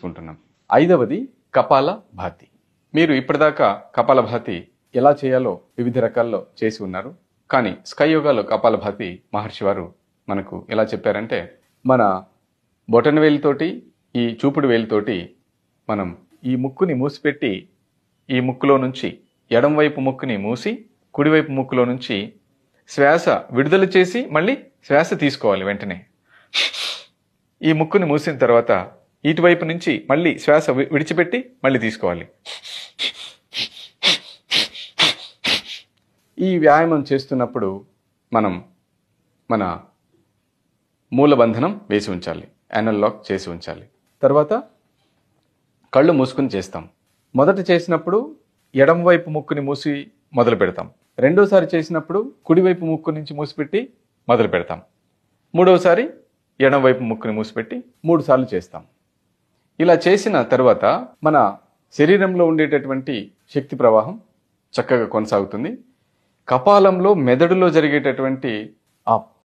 తెలుసుకుంటున్నాం. ఐదవది కపాల భాతి. మీరు ఇప్పటిదాకా కపాల భాతి ఎలా చేయాలో వివిధ రకాల్లో చేసి ఉన్నారు. కానీ స్కై యోగాలో కపాల భాతి మహర్షి వారు మనకు ఎలా చెప్పారంటే, మన బొటన వేలితోటి ఈ చూపుడు వేలితోటి మనం ఈ ముక్కుని మూసిపెట్టి ఈ ముక్కులో నుంచి ఎడంవైపు ముక్కుని మూసి కుడివైపు ముక్కులో నుంచి శ్వాస విడుదల చేసి మళ్ళీ శ్వాస తీసుకోవాలి. వెంటనే ఈ ముక్కుని మూసిన తర్వాత ఇటువైపు నుంచి మళ్ళీ శ్వాస విడిచిపెట్టి మళ్ళీ తీసుకోవాలి. ఈ వ్యాయామం చేస్తున్నప్పుడు మనం మన మూలబంధనం వేసి ఉంచాలి, యానల్ లాక్ చేసి ఉంచాలి. తర్వాత కళ్ళు మూసుకుని చేస్తాం. మొదట చేసినప్పుడు ఎడంవైపు ముక్కుని మూసి మొదలు పెడతాం. రెండోసారి చేసినప్పుడు కుడివైపు ముక్కు నుంచి మూసిపెట్టి మొదలు పెడతాం. మూడవసారి ఎడంవైపు ముక్కుని మూసిపెట్టి 3 సార్లు చేస్తాం. ఇలా చేసిన తర్వాత మన శరీరంలో ఉండేటటువంటి శక్తి ప్రవాహం చక్కగా కొనసాగుతుంది. కపాలంలో మెదడులో జరిగేటటువంటి ఆ